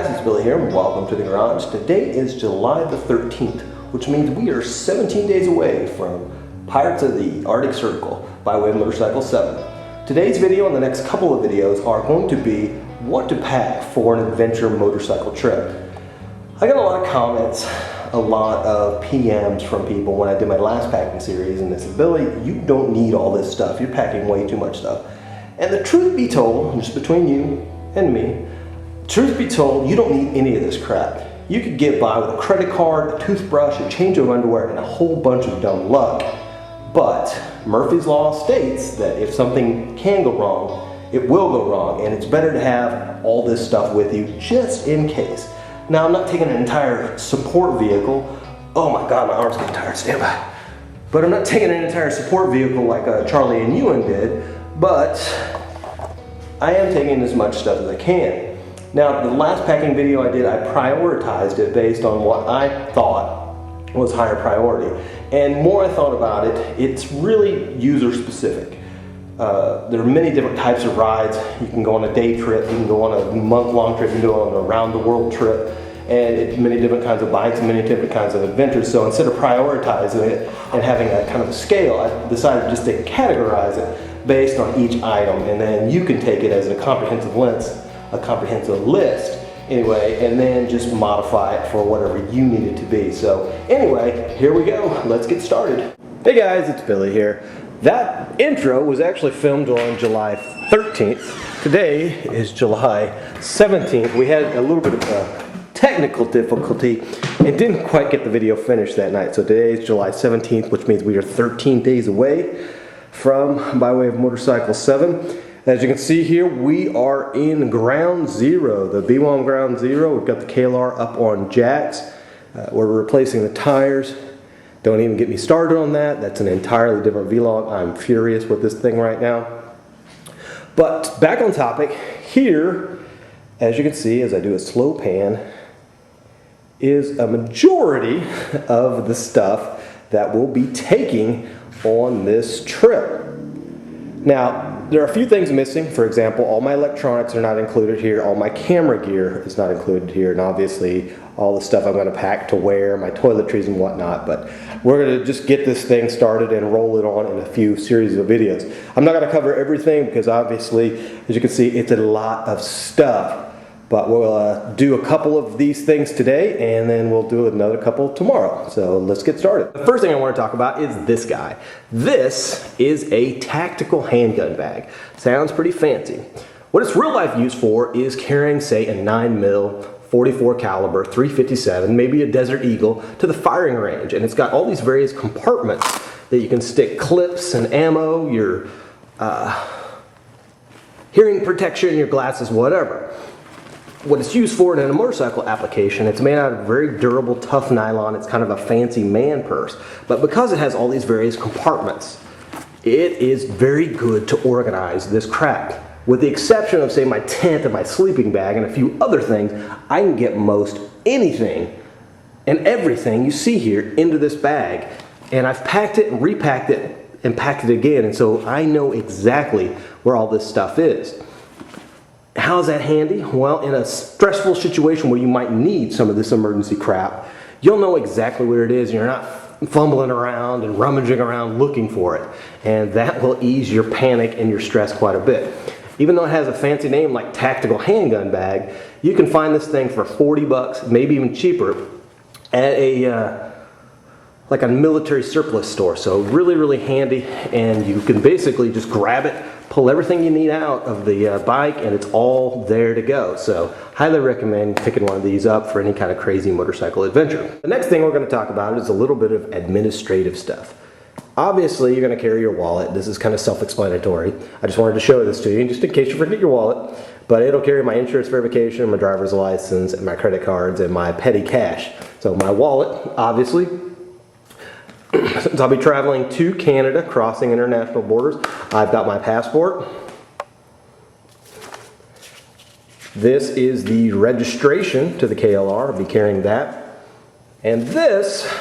guys, it's Billy here and welcome to the garage. Today is July the 13th, which means we are 17 days away from Pirates of the Arctic Circle by way of Motorcycle 7. Today's video and the next couple of videos are going to be what to pack for an adventure motorcycle trip. I got a lot of comments, a lot of PMs from people when I did my last packing series, and they said, Billy, you don't need all this stuff. You're packing way too much stuff. And the truth be told, just between you and me, truth be told, you don't need any of this crap. You could get by with a credit card, a toothbrush, a change of underwear, and a whole bunch of dumb luck. But Murphy's Law states that if something can go wrong, it will go wrong, and it's better to have all this stuff with you just in case. Now, I'm not taking an entire support vehicle. Oh my God, my arm's getting tired, stand by. But I'm not taking an entire support vehicle like Charlie and Ewan did, but I am taking as much stuff as I can. Now, the last packing video I did, I prioritized it based on what I thought was higher priority. And more I thought about it, it's really user specific. There are many different types of rides. You can go on a day trip, you can go on a month-long trip, you can go on an around-the-world trip, and many different kinds of bikes and many different kinds of adventures. So instead of prioritizing it and having a kind of a scale, I decided just to categorize it based on each item, and then you can take it as a comprehensive list anyway, and then just modify it for whatever you need it to be. So anyway, here we go. Let's get started. Hey guys, it's Billy here. That intro was actually filmed on July 13th. Today is July 17th. We had a little bit of a technical difficulty and didn't quite get the video finished that night. So today is July 17th, which means we are 13 days away from by way of Motorcycle 7. As you can see here, we are in Ground Zero, the B1 Ground Zero. We've got the KLR up on jacks. We're replacing the tires. Don't even get me started on that. That's an entirely different vlog. I'm furious with this thing right now. But back on topic, here, as you can see, as I do a slow pan, is a majority of the stuff that we'll be taking on this trip. Now, there are a few things missing. For example, all my electronics are not included here. All my camera gear is not included here. And obviously, all the stuff I'm going to pack to wear, my toiletries and whatnot. But we're going to just get this thing started and roll it on in a few series of videos. I'm not going to cover everything because obviously, as you can see, it's a lot of stuff. But we'll do a couple of these things today, and then we'll do another couple tomorrow. So let's get started. The first thing I want to talk about is this guy. This is a tactical handgun bag. Sounds pretty fancy. What it's real life used for is carrying, say, a 9mm, 44 caliber, 357, maybe a Desert Eagle to the firing range. And it's got all these various compartments that you can stick clips and ammo, your hearing protection, your glasses, whatever. What it's used for in a motorcycle application, it's made out of very durable, tough nylon. It's kind of a fancy man purse. But because it has all these various compartments, it is very good to organize this crap. With the exception of, say, my tent and my sleeping bag and a few other things, I can get most anything and everything you see here into this bag. And I've packed it and repacked it and packed it again, and so I know exactly where all this stuff is. How's that handy? Well, in a stressful situation where you might need some of this emergency crap, you'll know exactly where it is. You're not fumbling around and rummaging around looking for it. And that will ease your panic and your stress quite a bit. Even though it has a fancy name like Tactical Handgun Bag, you can find this thing for 40 bucks, maybe even cheaper, at a like a military surplus store. So really, really handy, and you can basically just grab it, pull everything you need out of the bike, and it's all there to go. So highly recommend picking one of these up for any kind of crazy motorcycle adventure. The next thing we're going to talk about is a little bit of administrative stuff. Obviously, you're going to carry your wallet. This is kind of self-explanatory. I just wanted to show this to you just in case you forget your wallet. But it'll carry my insurance verification, my driver's license, and my credit cards, and my petty cash. So my wallet, obviously, since I'll be traveling to Canada, crossing international borders, I've got my passport. This is the registration to the KLR. I'll be carrying that. And this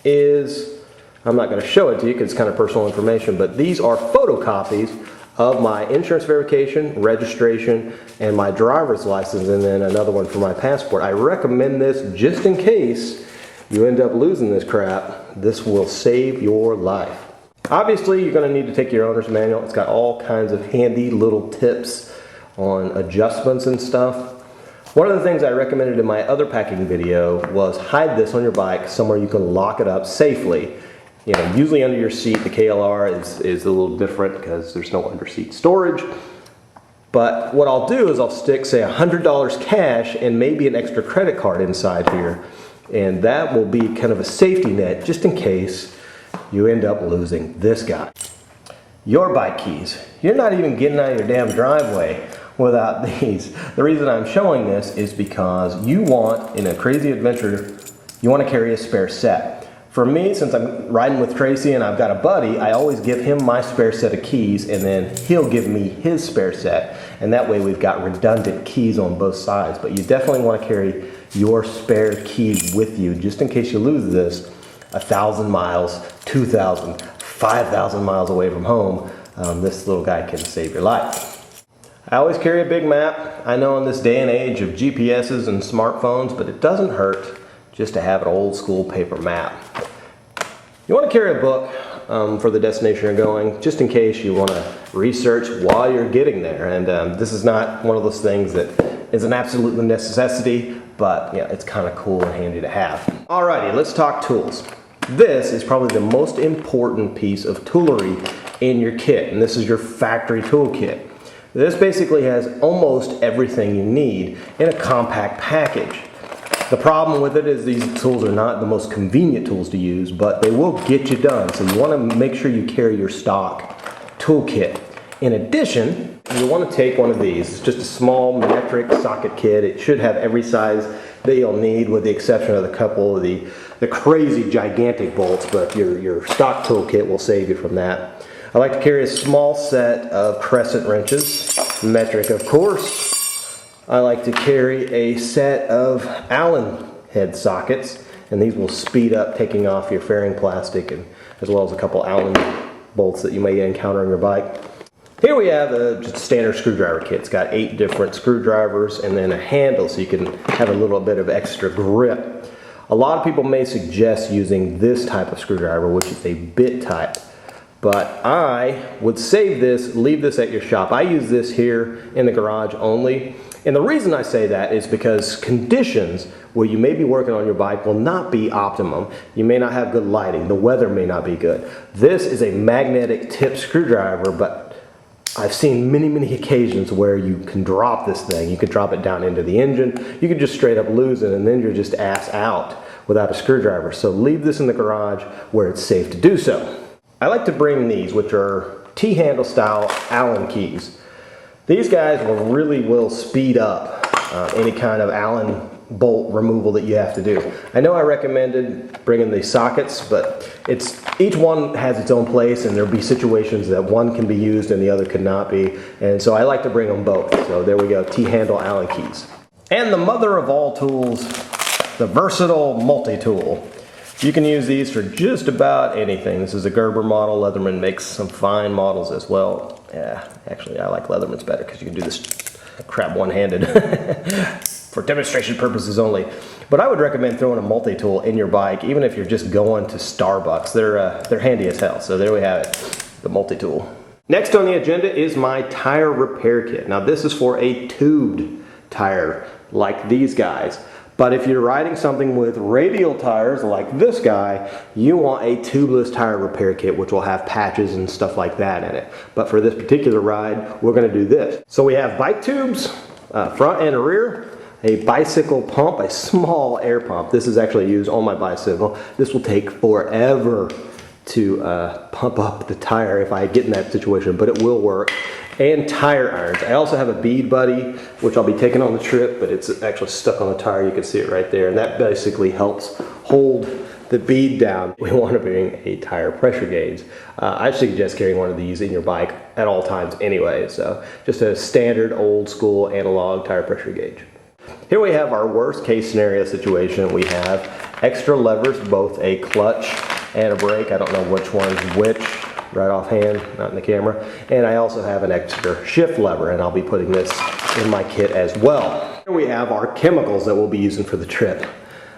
is, I'm not going to show it to you because it's kind of personal information, but these are photocopies of my insurance verification, registration, and my driver's license, and then another one for my passport. I recommend this just in case you end up losing this crap. This will save your life. Obviously, you're going to need to take your owner's manual. It's got all kinds of handy little tips on adjustments and stuff. One of the things I recommended in my other packing video was hide this on your bike somewhere you can lock it up safely. You know, usually under your seat. The KLR is a little different because there's no under seat storage. But what I'll do is I'll stick, say, $100 cash and maybe an extra credit card inside here. And that will be kind of a safety net just in case you end up losing this guy. Your bike keys. You're not even getting out of your damn driveway without these. The reason I'm showing this is because you want, in a crazy adventure, you want to carry a spare set. For me, since I'm riding with Tracy and I've got a buddy, I always give him my spare set of keys and then he'll give me his spare set. And that way we've got redundant keys on both sides. But you definitely want to carry your spare keys with you just in case you lose this 1,000 miles, 2,000, 5,000 miles away from home. This little guy can save your life. I always carry a big map. I know in this day and age of GPSs and smartphones, but it doesn't hurt just to have an old school paper map. You want to carry a book for the destination you're going, just in case you want to research while you're getting there. And this is not one of those things that is an absolute necessity, but yeah, it's kind of cool and handy to have. Alrighty, let's talk tools. This is probably the most important piece of toolery in your kit, and this is your factory toolkit. This basically has almost everything you need in a compact package. The problem with it is these tools are not the most convenient tools to use, but they will get you done. So you want to make sure you carry your stock toolkit. In addition, you want to take one of these. It's just a small metric socket kit. It should have every size that you'll need with the exception of a couple of the crazy gigantic bolts, but your stock toolkit will save you from that. I like to carry a small set of crescent wrenches, metric of course. I like to carry a set of Allen head sockets, and these will speed up taking off your fairing plastic, and as well as a couple Allen bolts that you may encounter on your bike. Here we have just a standard screwdriver kit. It's got 8 different screwdrivers and then a handle so you can have a little bit of extra grip. A lot of people may suggest using this type of screwdriver, which is a bit type. But I would save this, leave this at your shop. I use this here in the garage only. And the reason I say that is because conditions where you may be working on your bike will not be optimum. You may not have good lighting. The weather may not be good. This is a magnetic tip screwdriver, but I've seen many occasions where you can drop this thing. You could drop it down into the engine. You could just straight up lose it, and then you're just ass out without a screwdriver. So leave this in the garage where it's safe to do so. I like to bring these, which are T-handle style Allen keys. These guys really will speed up any kind of Allen bolt removal that you have to do. I know I recommended bringing the sockets, but each one has its own place, and there'll be situations that one can be used and the other could not be. And so I like to bring them both. So there we go, T-handle Allen keys. And the mother of all tools, the versatile multi-tool. You can use these for just about anything. This is a Gerber model. Leatherman makes some fine models as well. Yeah, actually I like Leatherman's better because you can do this crap one-handed for demonstration purposes only. But I would recommend throwing a multi-tool in your bike, even if you're just going to Starbucks. They're handy as hell. So there we have it, the multi-tool. Next on the agenda is my tire repair kit. Now this is for a tubed tire like these guys. But if you're riding something with radial tires like this guy, you want a tubeless tire repair kit, which will have patches and stuff like that in it. But for this particular ride, we're going to do this. So we have bike tubes, front and rear, a bicycle pump, a small air pump. This is actually used on my bicycle. This will take forever to pump up the tire if I get in that situation, but it will work. And tire irons. I also have a bead buddy, which I'll be taking on the trip, but it's actually stuck on the tire. You can see it right there, and that basically helps hold the bead down. We want to bring a tire pressure gauge. I suggest carrying one of these in your bike at all times anyway, so just a standard old school analog tire pressure gauge. Here we have our worst case scenario situation. We have extra levers, both a clutch and a brake. I don't know which one's which. right offhand, not in the camera. And I also have an extra shift lever, and I'll be putting this in my kit as well. Here we have our chemicals that we'll be using for the trip.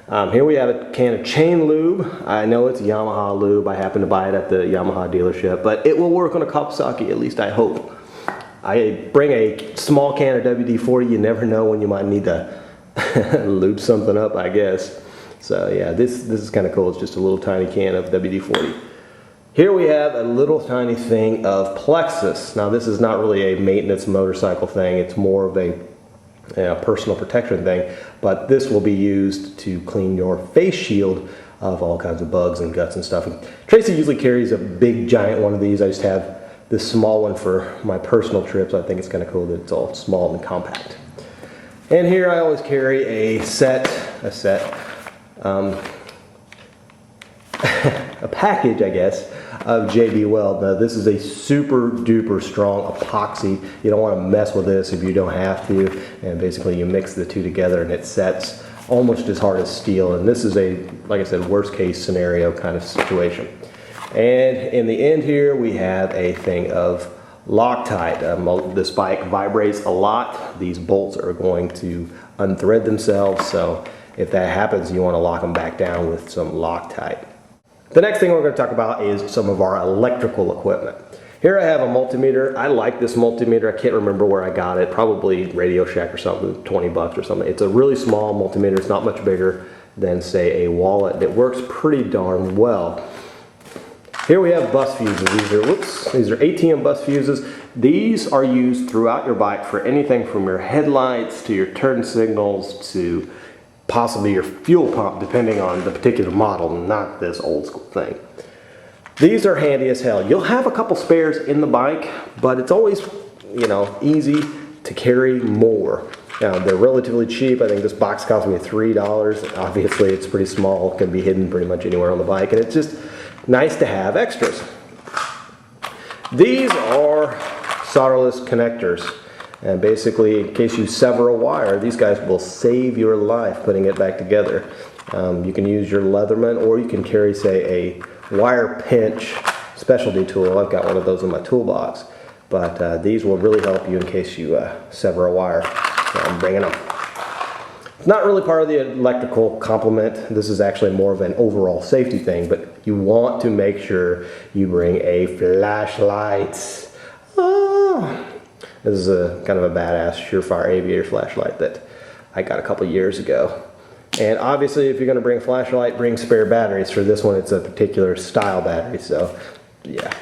Here we have a can of chain lube. I know it's Yamaha lube. I happen to buy it at the Yamaha dealership, but it will work on a Kawasaki, at least I hope. I bring a small can of WD-40. You never know when you might need to lube something up, I guess. So yeah, this is kind of cool. It's just a little tiny can of WD-40. Here we have a little tiny thing of Plexus. Now this is not really a maintenance motorcycle thing. It's more of a personal protection thing, but this will be used to clean your face shield of all kinds of bugs and guts and stuff. And Tracy usually carries a big giant one of these. I just have this small one for my personal trips. I think it's kind of cool that it's all small and compact. And here I always carry a package, I guess, of JB Weld. Now this is a super duper strong epoxy. You don't want to mess with this if you don't have to, and basically you mix the two together and it sets almost as hard as steel. And this is a, like I said, worst case scenario kind of situation. And in the end here we have a thing of Loctite. This bike vibrates a lot. These bolts are going to unthread themselves, so if that happens you want to lock them back down with some Loctite. The next thing we're going to talk about is some of our electrical equipment. Here I have a multimeter. I like this multimeter. I can't remember where I got it. Probably Radio Shack or something, 20 bucks or something. It's a really small multimeter. It's not much bigger than, say, a wallet. It works pretty darn well. Here we have bus fuses. These are ATM bus fuses. These are used throughout your bike for anything from your headlights to your turn signals to possibly your fuel pump, depending on the particular model, not this old school thing. These are handy as hell. You'll have a couple spares in the bike, but it's always, easy to carry more. Now, they're relatively cheap. I think this box cost me $3. Obviously, it's pretty small. It can be hidden pretty much anywhere on the bike, and it's just nice to have extras. These are solderless connectors. And basically, in case you sever a wire, these guys will save your life putting it back together. You can use your Leatherman, or you can carry, say, a wire pinch specialty tool. I've got one of those in my toolbox. But these will really help you in case you sever a wire. So I'm bringing them. It's not really part of the electrical complement. This is actually more of an overall safety thing, but you want to make sure you bring a flashlight. Oh. This is a kind of a badass Surefire aviator flashlight that I got a couple years ago. And obviously, if you're going to bring a flashlight, bring spare batteries. For this one, it's a particular style battery, so yeah.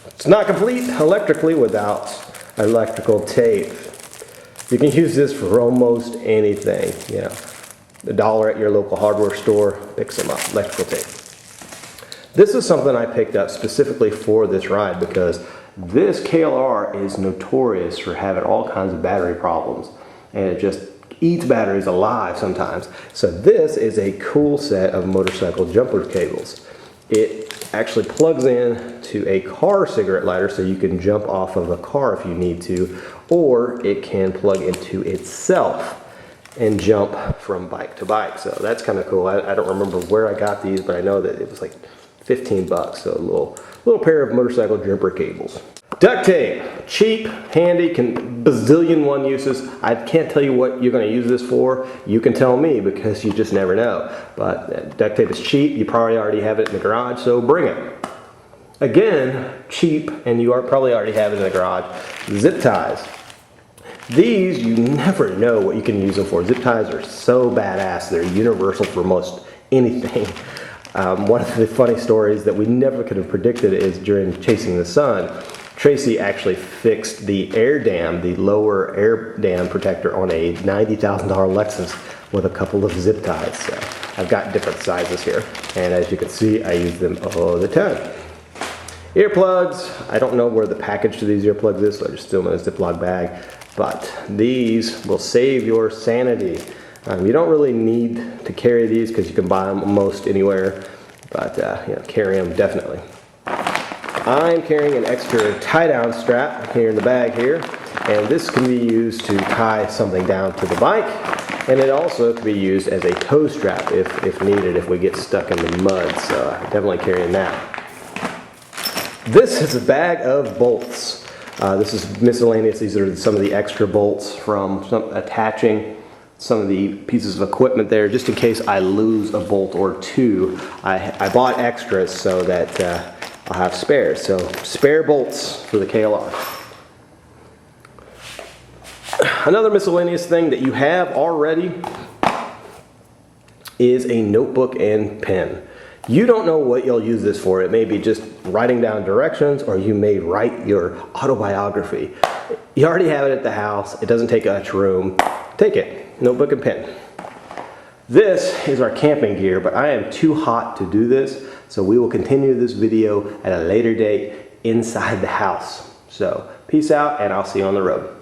It's not complete electrically without electrical tape. You can use this for almost anything. $1 at your local hardware store, pick some up, electrical tape. This is something I picked up specifically for this ride because this KLR is notorious for having all kinds of battery problems, and it just eats batteries alive sometimes. So this is a cool set of motorcycle jumper cables. It actually plugs in to a car cigarette lighter, so you can jump off of a car if you need to, or it can plug into itself and jump from bike to bike. So that's kind of cool. I don't remember where I got these, but I know that it was like 15 bucks, so a little pair of motorcycle jumper cables. Duct tape, cheap, handy, bazillion uses. I can't tell you what you're going to use this for. You can tell me because you just never know. But duct tape is cheap. You probably already have it in the garage, so bring it. Again, cheap, and you probably already have it in the garage. Zip ties. These, you never know what you can use them for. Zip ties are so badass. They're universal for most anything. One of the funny stories that we never could have predicted is during Chasing the Sun, Tracy actually fixed the air dam, the lower air dam protector on a $90,000 Lexus with a couple of zip ties. So I've got different sizes here, and as you can see, I use them all the time. Earplugs, I don't know where the package to these earplugs is, so I just threw them in a Ziploc bag, but these will save your sanity. You don't really need to carry these because you can buy them almost anywhere, but carry them definitely. I'm carrying an extra tie-down strap here in the bag here, and this can be used to tie something down to the bike, and it also can be used as a tow strap if needed, if we get stuck in the mud, so I'm definitely carrying that. This is a bag of bolts. This is miscellaneous. These are some of the extra bolts from attaching some of the pieces of equipment there, just in case I lose a bolt or two. I bought extras so that I'll have spares. So spare bolts for the KLR. Another miscellaneous thing that you have already is a notebook and pen. You don't know what you'll use this for. It may be just writing down directions, or you may write your autobiography. You already have it at the house. It doesn't take much room. Take it, notebook and pen. This is our camping gear, but I am too hot to do this, so we will continue this video at a later date inside the house. So peace out, and I'll see you on the road.